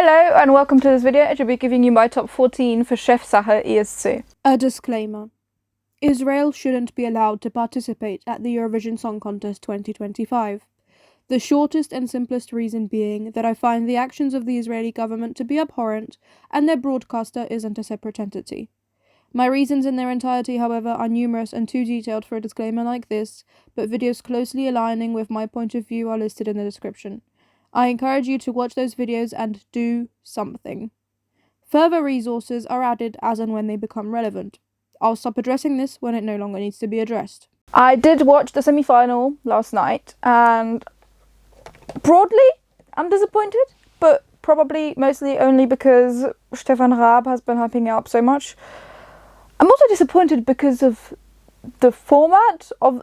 Hello and welcome to this video. I will be giving you my top 14 for Chefsache ESC. A disclaimer. Israel shouldn't be allowed to participate at the Eurovision Song Contest 2025. The shortest and simplest reason being that I find the actions of the Israeli government to be abhorrent and their broadcaster isn't a separate entity. My reasons in their entirety, however, are numerous and too detailed for a disclaimer like this, but videos closely aligning with my point of view are listed in the description. I encourage you to watch those videos and do something. Further resources are added as and when they become relevant. I'll stop addressing this when it no longer needs to be addressed. I did watch the semi-final last night and broadly I'm disappointed, but probably mostly only because Stefan Raab has been hyping it up so much. I'm also disappointed because of the format of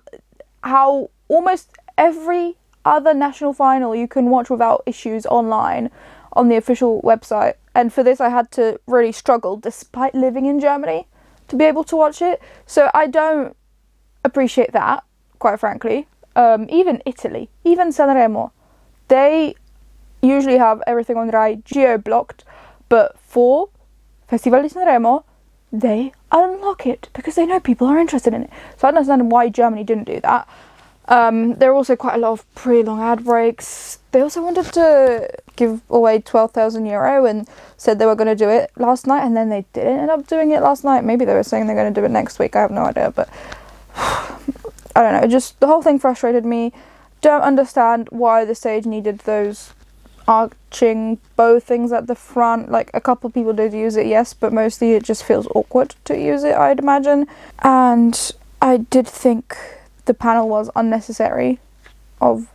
how almost every other national final you can watch without issues online on the official website, and for this I had to really struggle despite living in Germany to be able to watch it, so I don't appreciate that, quite frankly. Even Italy, even Sanremo, they usually have everything on Rai geo-blocked, but for Festival di Sanremo they unlock it because they know people are interested in it. So I don't understand why Germany didn't do that. There were also quite a lot of pretty long ad breaks. They also wanted to give away €12,000 and said they were going to do it last night, and then they didn't end up doing it last night. Maybe they were saying they're going to do it next week. I have no idea, but I don't know. Just the whole thing frustrated me. Don't understand why the stage needed those arching bow things at the front. Like, a couple of people did use it, yes, but mostly it just feels awkward to use it, I'd imagine. And I did think the panel was unnecessary of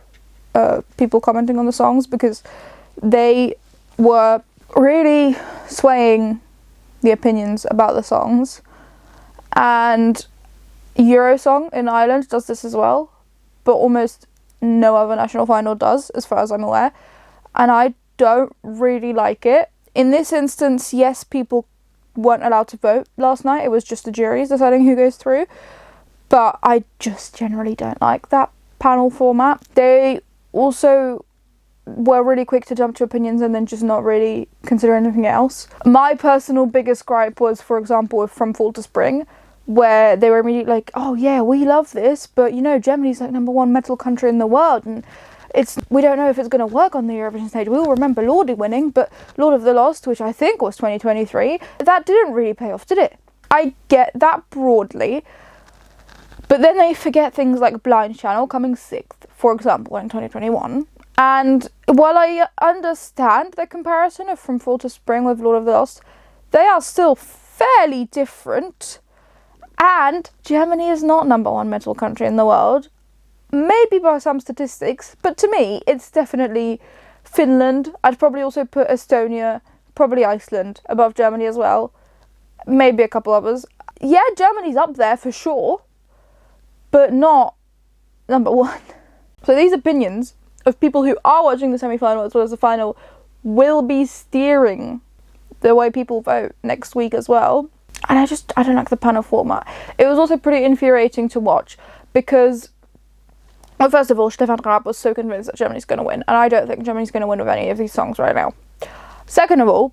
people commenting on the songs, because they were really swaying the opinions about the songs. And Eurosong in Ireland does this as well, but almost no other national final does, as far as I'm aware. And I don't really like it. In this instance, yes, people weren't allowed to vote last night. It was just the juries deciding who goes through. But I just generally don't like that panel format. They also were really quick to jump to opinions and then just not really consider anything else. My personal biggest gripe was, for example, with From Fall to Spring, where they were immediately like, oh yeah, we love this, but you know, Germany's like #1 metal country in the world, and we don't know if it's going to work on the Eurovision stage. We'll remember Lordi winning, but Lord of the Lost, which I think was 2023, that didn't really pay off, did it? I get that broadly. But then they forget things like Blind Channel coming 6th, for example, in 2021. And while I understand the comparison of From Fall to Spring with Lord of the Lost, they are still fairly different. And Germany is not #1 metal country in the world. Maybe by some statistics, but to me, it's definitely Finland. I'd probably also put Estonia, probably Iceland, above Germany as well. Maybe a couple others. Yeah, Germany's up there for sure, but not #1. So these opinions of people who are watching the semi-final as well as the final will be steering the way people vote next week as well. And I don't like the panel format. It was also pretty infuriating to watch because, well, first of all, Stefan Raab was so convinced that Germany's going to win, and I don't think Germany's going to win with any of these songs right now. Second of all,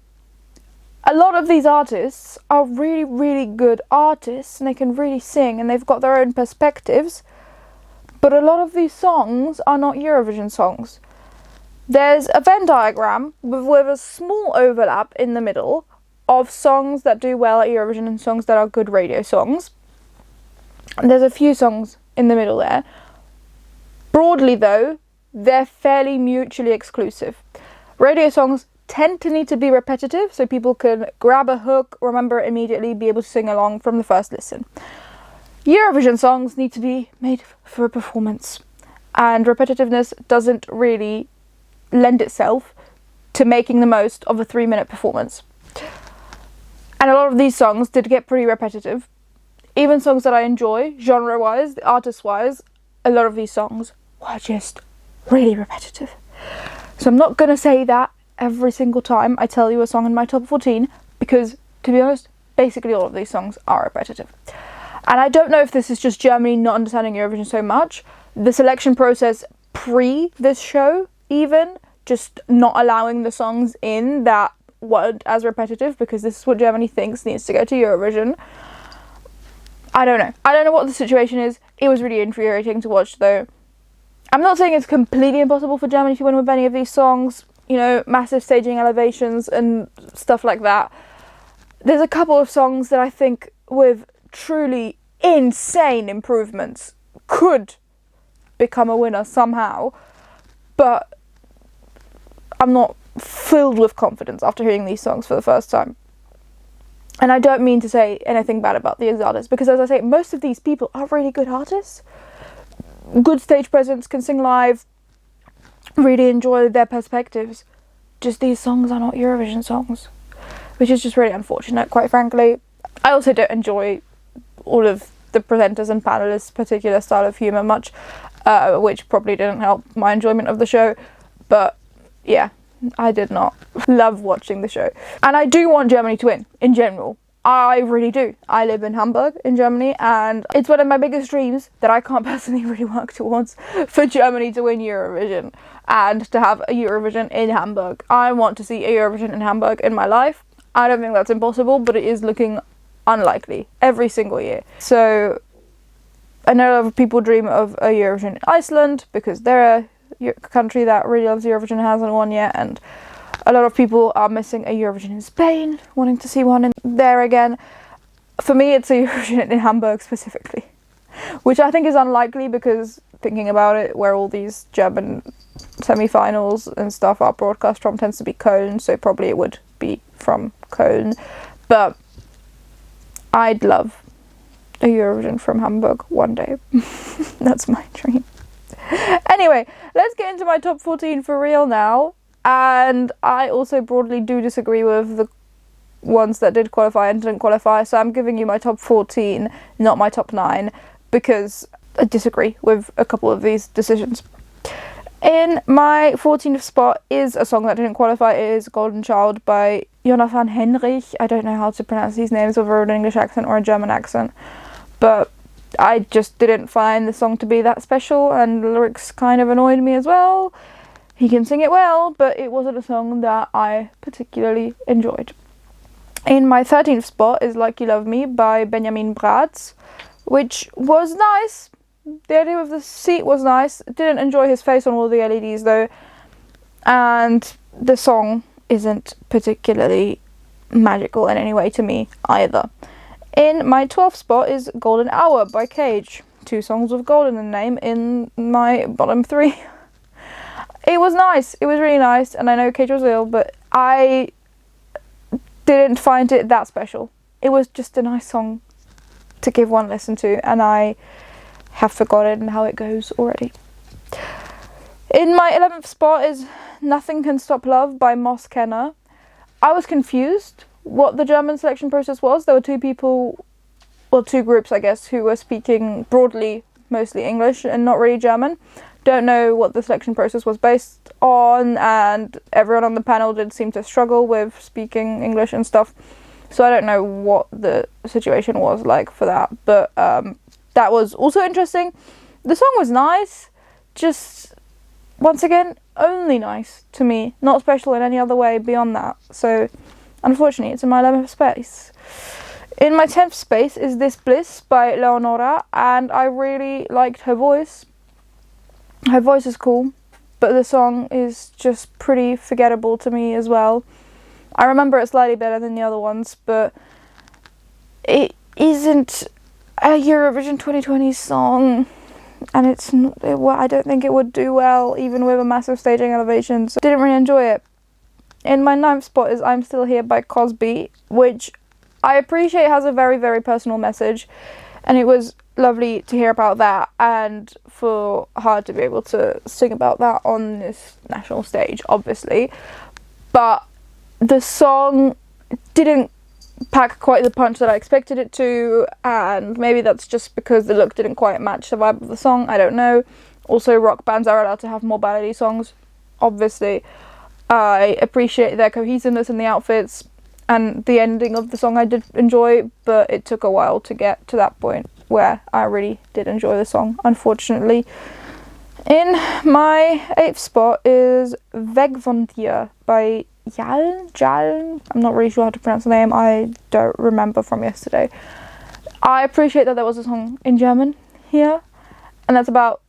a lot of these artists are really, really good artists, and they can really sing, and they've got their own perspectives, but a lot of these songs are not Eurovision songs. There's a Venn diagram with a small overlap in the middle of songs that do well at Eurovision and songs that are good radio songs. And there's a few songs in the middle there. Broadly, though, they're fairly mutually exclusive. Radio songs tend to need to be repetitive so people can grab a hook, remember it immediately, be able to sing along from the first listen. Eurovision songs need to be made for a performance, and repetitiveness doesn't really lend itself to making the most of a 3-minute performance. And a lot of these songs did get pretty repetitive. Even songs that I enjoy, genre-wise, artist-wise, a lot of these songs were just really repetitive. So I'm not going to say that every single time I tell you a song in my top 14, because, to be honest, basically all of these songs are repetitive. And I don't know if this is just Germany not understanding Eurovision so much. The selection process pre this show even just not allowing the songs in that weren't as repetitive, because this is what Germany thinks needs to go to Eurovision. I don't know what the situation is. It was really infuriating to watch, though. I'm not saying it's completely impossible for Germany to win with any of these songs, you know, massive staging elevations and stuff like that. There's a couple of songs that I think, with truly insane improvements, could become a winner somehow, but I'm not filled with confidence after hearing these songs for the first time. And I don't mean to say anything bad about these artists, because as I say, most of these people are really good artists. Good stage presence, can sing live, really enjoy their perspectives. Just these songs are not Eurovision songs, which is just really unfortunate, quite frankly. I also don't enjoy all of the presenters and panelists' particular style of humour much, which probably didn't help my enjoyment of the show. But yeah, I did not love watching the show. And I do want Germany to win, in general. I really do. I live in Hamburg, in Germany, and it's one of my biggest dreams that I can't personally really work towards, for Germany to win Eurovision and to have a Eurovision in Hamburg. I want to see a Eurovision in Hamburg in my life. I don't think that's impossible, but it is looking unlikely every single year. So I know a lot of people dream of a Eurovision in Iceland, because they're a country that really loves Eurovision and hasn't won yet, and a lot of people are missing a Eurovision in Spain, wanting to see one in there again. For me, it's a Eurovision in Hamburg specifically, which I think is unlikely, because thinking about it, where all these German semi-finals and stuff are broadcast from tends to be Cologne, so probably it would be from Cologne. But I'd love a Eurovision from Hamburg one day. That's my dream. Anyway, let's get into my top 14 for real now. And I also broadly do disagree with the ones that did qualify and didn't qualify, so I'm giving you my top 14, not my top 9, because I disagree with a couple of these decisions. In my 14th spot is a song that didn't qualify. It is Golden Child by Jonathan Henrich. I don't know how to pronounce these names, whether an English accent or a German accent, but I just didn't find the song to be that special, and the lyrics kind of annoyed me as well. He can sing it well, but it wasn't a song that I particularly enjoyed. In my 13th spot is Like You Love Me by Benjamin Bratz, which was nice. The idea of the seat was nice. Didn't enjoy his face on all the LEDs though, and the song isn't particularly magical in any way to me either. In my 12th spot is Golden Hour by Cage. 2 songs with gold in the name in my bottom 3. It was nice. It was really nice, and I know Cage was ill, but I didn't find it that special. It was just a nice song to give one listen to, and I have forgotten how it goes already. In my 11th spot is Nothing Can Stop Love by Moss Kenner. I was confused what the German selection process was. There were 2 people, well, 2 groups, I guess, who were speaking broadly, mostly English and not really German. Don't know what the selection process was based on, and everyone on the panel did seem to struggle with speaking English and stuff, so I don't know what the situation was like for that, but that was also interesting. The song was nice, just, once again, only nice to me, not special in any other way beyond that, so unfortunately it's in my 11th space. In my 10th space is This Bliss by Leonora, and I really liked her voice. Her voice is cool, but the song is just pretty forgettable to me as well. I remember it slightly better than the other ones, but it isn't a Eurovision 2020 song, and I don't think it would do well, even with a massive staging elevation, so I didn't really enjoy it. In my 9th spot is I'm Still Here by Cosby, which I appreciate has a very, very personal message, and it was lovely to hear about that, and for her to be able to sing about that on this national stage, obviously. But the song didn't pack quite the punch that I expected it to, and maybe that's just because the look didn't quite match the vibe of the song, I don't know. Also, rock bands are allowed to have more ballady songs, obviously. I appreciate their cohesiveness in the outfits, and the ending of the song I did enjoy, but it took a while to get to that point where I really did enjoy the song, unfortunately. In my 8th spot is Weg von dir by Jal. I'm not really sure how to pronounce the name. I don't remember from yesterday. I appreciate that there was a song in German here, and that's about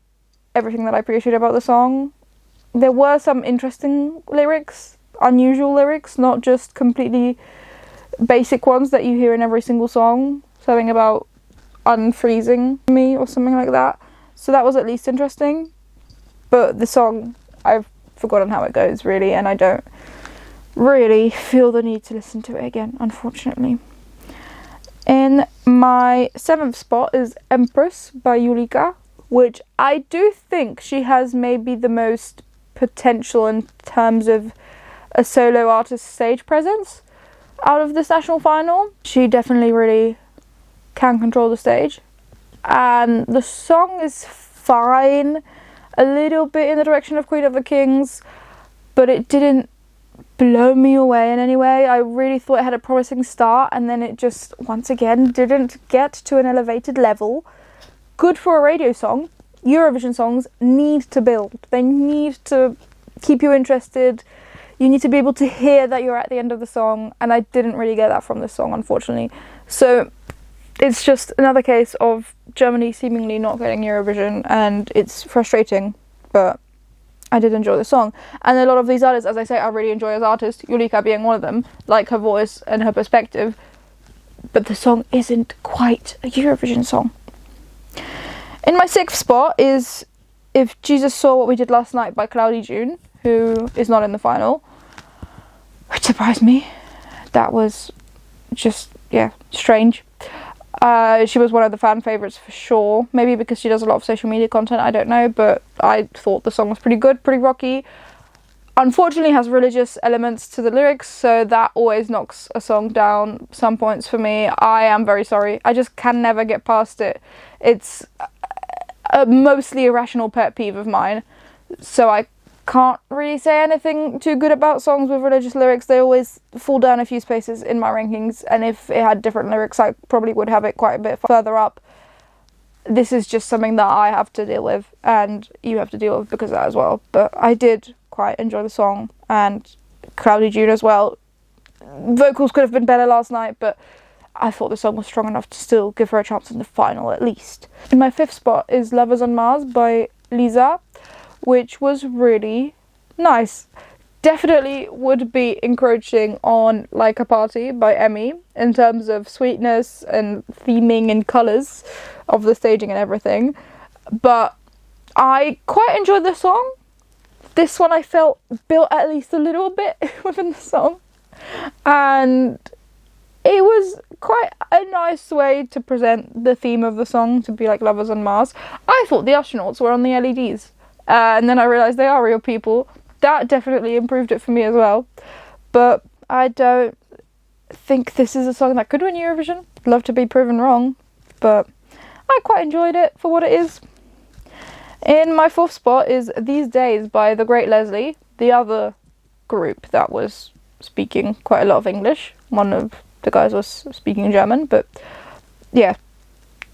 everything that I appreciate about the song. There were some interesting lyrics, unusual lyrics, not just completely basic ones that you hear in every single song. Something about unfreezing me or something like that. So that was at least interesting. But the song, I've forgotten how it goes really, and I don't really feel the need to listen to it again, unfortunately. In my 7th spot is Empress by Julika, which I do think she has maybe the most potential in terms of a solo artist stage presence out of this national final. She definitely really can control the stage, and the song is fine, a little bit in the direction of Queen of the Kings, but it didn't blow me away in any way. I really thought it had a promising start, and then it just once again didn't get to an elevated level. Good for a radio song. Eurovision songs need to build. They need to keep you interested. You need to be able to hear that you're at the end of the song, and I didn't really get that from this song, unfortunately. So it's just another case of Germany seemingly not getting Eurovision, and it's frustrating, but I did enjoy the song. And a lot of these artists, as I say, I really enjoy as artists, Julika being one of them, like her voice and her perspective, but the song isn't quite a Eurovision song. In my 6th spot is If Jesus Saw What We Did Last Night by Cloudy June, who is not in the final, which surprised me. That was just, strange. She was one of the fan favourites for sure, maybe because she does a lot of social media content, I don't know, but I thought the song was pretty good, pretty rocky. Unfortunately has religious elements to the lyrics, so that always knocks a song down some points for me. I am very sorry, I just can never get past it. It's a mostly irrational pet peeve of mine, so I can't really say anything too good about songs with religious lyrics. They always fall down a few spaces in my rankings, and if it had different lyrics I probably would have it quite a bit further up. This is just something that I have to deal with, and you have to deal with because of that as well. But I did quite enjoy the song, and Cloudy June as well. Vocals could have been better last night, but I thought the song was strong enough to still give her a chance in the final at least. In my 5th spot is Lovers on Mars by Lisa, which was really nice. Definitely would be encroaching on Like a Party by Emmy in terms of sweetness and theming and colours of the staging and everything. But I quite enjoyed the song. This one I felt built at least a little bit within the song. And it was quite a nice way to present the theme of the song, to be like Lovers on Mars. I thought the astronauts were on the LEDs. And then I realised they are real people. That definitely improved it for me as well. But I don't think this is a song that could win Eurovision. Love to be proven wrong. But I quite enjoyed it for what it is. In my 4th spot is These Days by The Great Leslie, the other group that was speaking quite a lot of English. One of the guys was speaking German, but yeah,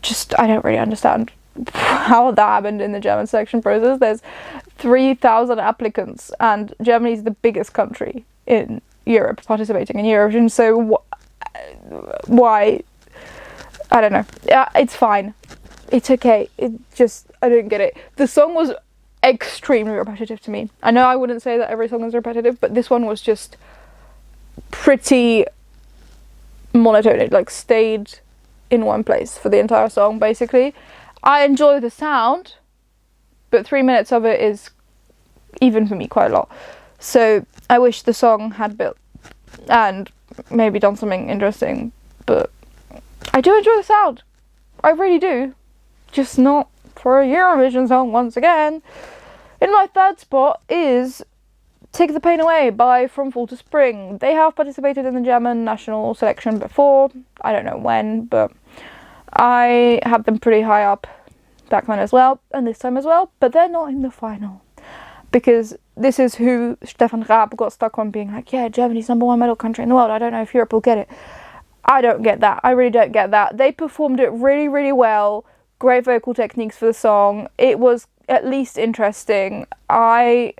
just I don't really understand how that happened in the German selection process. There's 3,000 applicants, and Germany is the biggest country in Europe participating in Eurovision, so why? I don't know. Yeah, it's fine. It's okay. It just, I don't get it. The song was extremely repetitive to me. I know I wouldn't say that every song is repetitive, but this one was just pretty monotone. It like stayed in one place for the entire song, basically. I enjoy the sound, but 3 minutes of it is, even for me, quite a lot. So I wish the song had built and maybe done something interesting, but I do enjoy the sound. I really do. Just not for a Eurovision song once again. In my 3rd spot is Take the Pain Away by From Fall to Spring. They have participated in the German national selection before. I don't know when, but I had them pretty high up back then as well, and this time as well, but they're not in the final. Because this is who Stefan Raab got stuck on, being like, yeah, Germany's #1 medal country in the world. I don't know if Europe will get it. I don't get that. I really don't get that. They performed it really, really well. Great vocal techniques for the song. It was at least interesting. I'm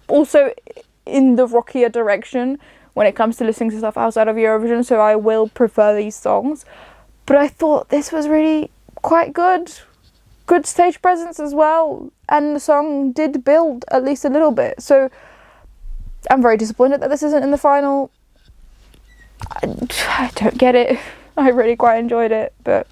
also in the rockier direction when it comes to listening to stuff outside of Eurovision, so I will prefer these songs. But I thought this was really quite good. Good stage presence as well, and the song did build at least a little bit. So I'm very disappointed that this isn't in the final. I don't get it. I really quite enjoyed it, but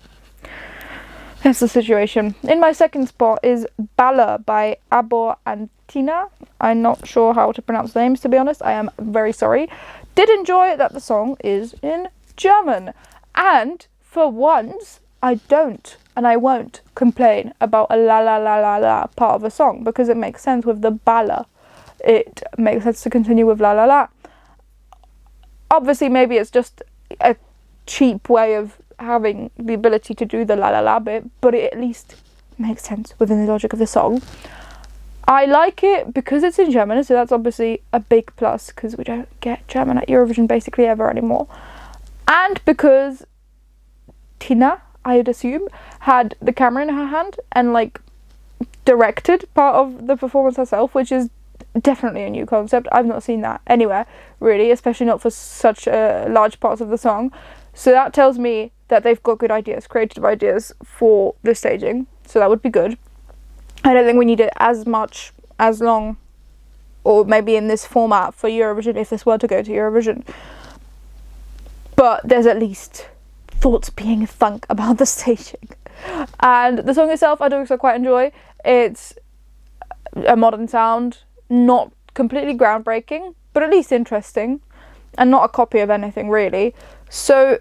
that's the situation. In my second spot is Balla by Abor and Tina. I'm not sure how to pronounce the names, to be honest. I am very sorry. Did enjoy that the song is in German. And for once, I don't and I won't complain about a la la la la la part of a song, because it makes sense with the Balla. It makes sense to continue with la la la. Obviously, maybe it's just a cheap way of having the ability to do the la la la bit, but it at least makes sense within the logic of the song. I like it because it's in German, so that's obviously a big plus, because we don't get German at Eurovision basically ever anymore. And because Tina, I would assume, had the camera in her hand and like directed part of the performance herself, which is definitely a new concept. I've not seen that anywhere really, especially not for such large parts of the song. So that tells me that they've got good ideas, creative ideas for the staging, so that would be good. I don't think we need it as much, as long, or maybe in this format for Eurovision if this were to go to Eurovision. But there's at least thoughts being thunk about the staging. And the song itself I do also quite enjoy. It's a modern sound, not completely groundbreaking, but at least interesting, and not a copy of anything really. So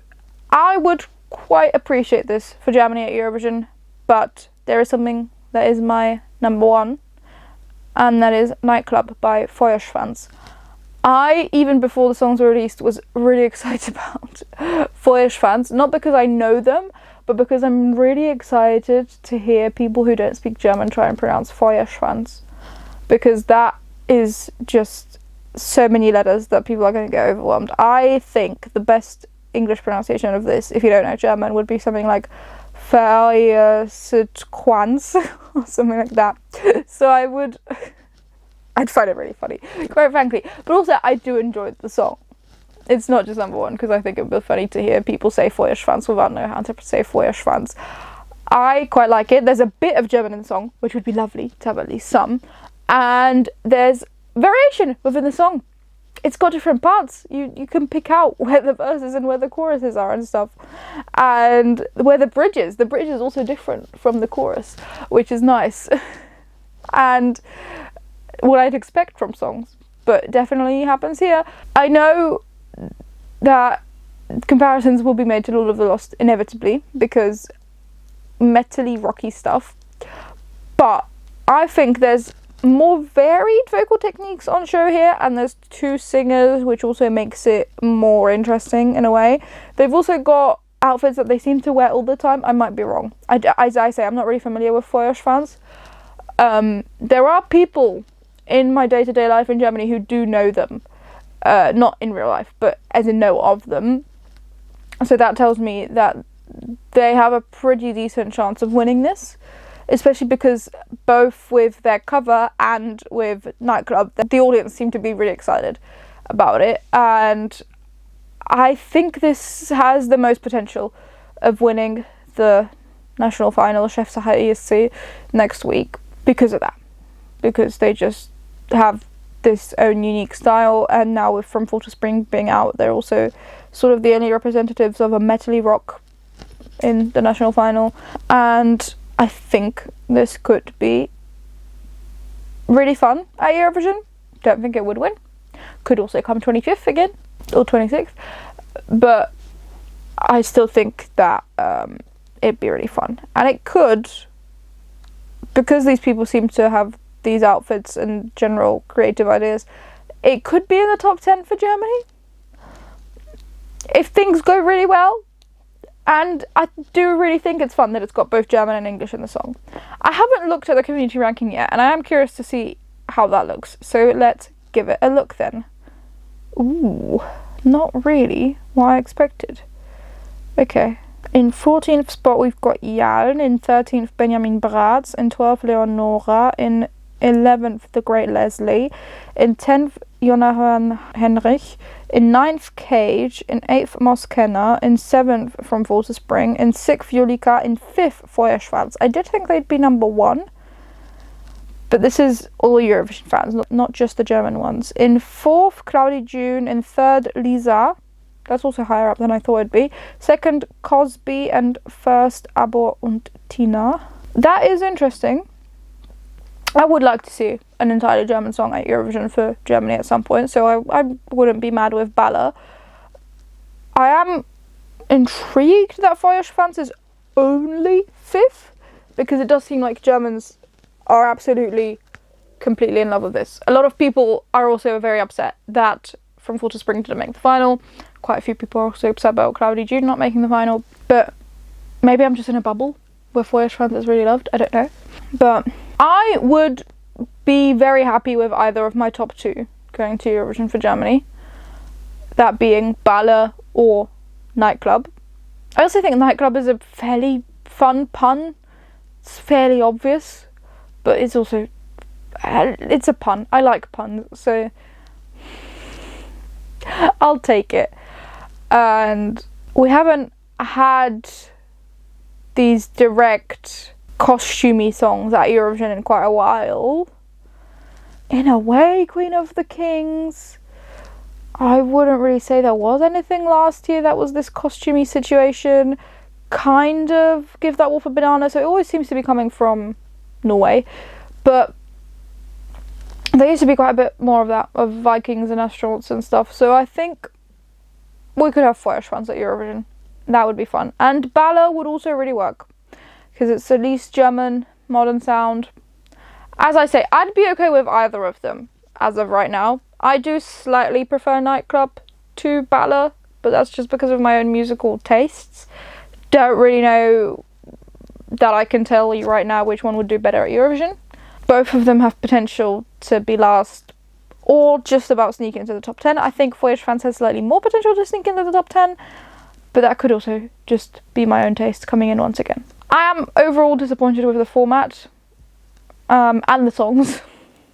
I would quite appreciate this for Germany at Eurovision, but there is something that is my number one, and that is Nightclub by Feuerschwanz. I, even before the songs were released, was really excited about Feuerschwanz, not because I know them, but because I'm really excited to hear people who don't speak German try and pronounce Feuerschwanz, because that is just so many letters that people are going to get overwhelmed. I think the best English pronunciation of this, if you don't know German, would be something like Feuerschwanz or something like that. So I'd find it really funny, quite frankly. But also, I do enjoy the song. It's not just number one because I think it would be funny to hear people say Feuerschwanz without knowing how to say Feuerschwanz. I quite like it. There's a bit of German in the song, which would be lovely to have at least some. And there's variation within the song. It's got different parts. You can pick out where the verses and where the choruses are and stuff. And where the bridge is. The bridge is also different from the chorus, which is nice. And what I'd expect from songs, but definitely happens here. I know that comparisons will be made to Lord of the Lost inevitably, because metally rocky stuff, but I think there's more varied vocal techniques on show here, and there's two singers, which also makes it more interesting in a way. They've also got outfits that they seem to wear all the time. I might be wrong. As I say, I'm not really familiar with Feuerschwanz. There are people in my day-to-day life in Germany who do know them, not in real life, but as in know of them. So that tells me that they have a pretty decent chance of winning this, especially because both with their cover and with Nightclub, the audience seem to be really excited about it, and I think this has the most potential of winning the national final, Chefsache ESC, next week because of that, because they just have this own unique style, and now with From Fall to Spring being out, they're also sort of the only representatives of a metally rock in the national final, and I think this could be really fun at Eurovision. Don't think it would win. Could also come 25th again, or 26th, but I still think that it'd be really fun, and it could, because these people seem to have these outfits and general creative ideas, it could be in the top 10 for Germany if things go really well. And I do really think it's fun that it's got both German and English in the song. I haven't looked at the community ranking yet, and I am curious to see how that looks, so let's give it a look then. Ooh, not really what I expected. Okay, In 14th spot we've got Jaln, in 13th Benjamin Bratz, in 12th Leonora, in 11th The Great Leslie, in 10th Jonathan Henrich, in 9th Cage, in 8th Moskenna, in 7th From Fall to Spring, in 6th Julika, in 5th Feuerschwanz. I did think they'd be number 1, but this is all Eurovision fans, not just the German ones. In 4th Claudie June, in 3rd Lisa, that's also higher up than I thought it'd be, 2nd Cosby, and 1st Abor und Tina. That is interesting. I would like to see an entirely German song at Eurovision for Germany at some point, so I wouldn't be mad with Balla. I am intrigued that Feuerschwanz is only 5th, because it does seem like Germans are absolutely, completely in love with this. A lot of people are also very upset that From Fall to Spring didn't make the final. Quite a few people are also upset about Claudie June not making the final, but maybe I'm just in a bubble where Feuerschwanz is really loved, I don't know. But I would be very happy with either of my top 2 going to Eurovision for Germany, that being Balla or Nightclub. I also think Nightclub is a fairly fun pun. It's fairly obvious, but it's also, it's a pun. I like puns, so I'll take it. And we haven't had these direct costumey songs at Eurovision in quite a while. In a way, Queen of the Kings, I wouldn't really say there was anything last year that was this costumey situation. Kind of Give That Wolf a Banana, so it always seems to be coming from Norway, but there used to be quite a bit more of that, of Vikings and astronauts and stuff, so I think we could have Feuerschwanz at Eurovision. That would be fun. And Balla would also really work, because it's the least German, modern sound. As I say, I'd be okay with either of them as of right now. I do slightly prefer Nightclub to Balla, but that's just because of my own musical tastes. Don't really know that I can tell you right now which one would do better at Eurovision. Both of them have potential to be last or just about sneak into the top 10. I think Feuerschwanz has slightly more potential to sneak into the top 10, but that could also just be my own taste coming in once again. I am overall disappointed with the format and the songs,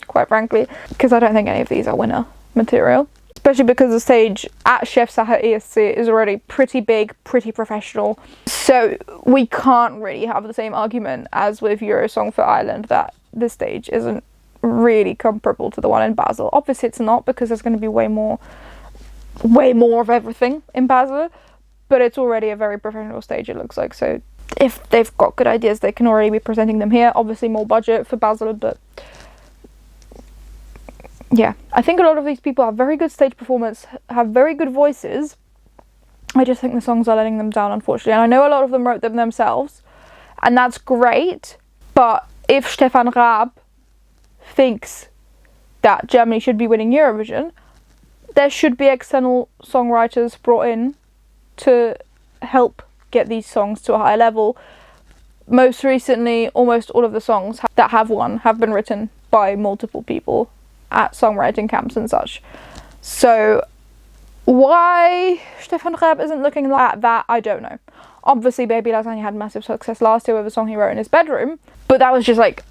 quite frankly, because I don't think any of these are winner material. Especially because the stage at Chefsache ESC is already pretty big, pretty professional. So we can't really have the same argument as with Eurosong for Ireland that this stage isn't really comparable to the one in Basel. Obviously it's not, because there's going to be way more of everything in Basel, but it's already a very professional stage, it looks like. So if they've got good ideas, they can already be presenting them here. Obviously more budget for Basel, but yeah, I think a lot of these people have very good stage performance, have very good voices. I just think the songs are letting them down, unfortunately. And I know a lot of them wrote them themselves, and that's great. But if Stefan Raab thinks that Germany should be winning Eurovision, there should be external songwriters brought in to help get these songs to a higher level. Most recently, almost all of the songs that have won have been written by multiple people at songwriting camps and such. So why Stefan Raab isn't looking at that, I don't know. Obviously Baby Lasagna had massive success last year with a song he wrote in his bedroom, but that was just like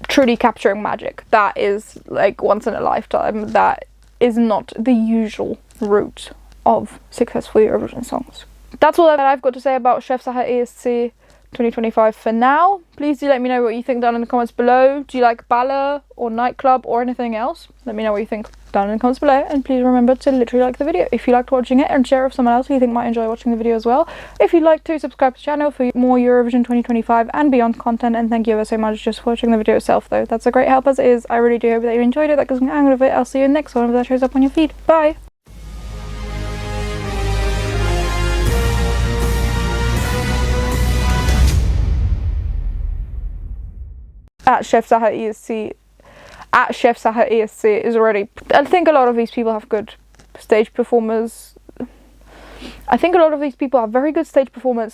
truly capturing magic. That is like once in a lifetime. That is not the usual route of successful Eurovision songs. That's all that I've got to say about Chefsache ESC 2025 for now. Please do let me know what you think down in the comments below. Do you like Balla or Nightclub or anything else? Let me know what you think down in the comments below, and please remember to literally like the video if you liked watching it, and share it with someone else who you think might enjoy watching the video as well. If you'd like to, subscribe to the channel for more Eurovision 2025 and beyond content, and thank you ever so much just for watching the video itself though. That's a great help as it is. I really do hope that you enjoyed it. That gives me an angle of it. I'll see you in the next one if that shows up on your feed. Bye! At Chefsache ESC is already, I think a lot of these people have good stage performers. I think a lot of these people have very good stage performance,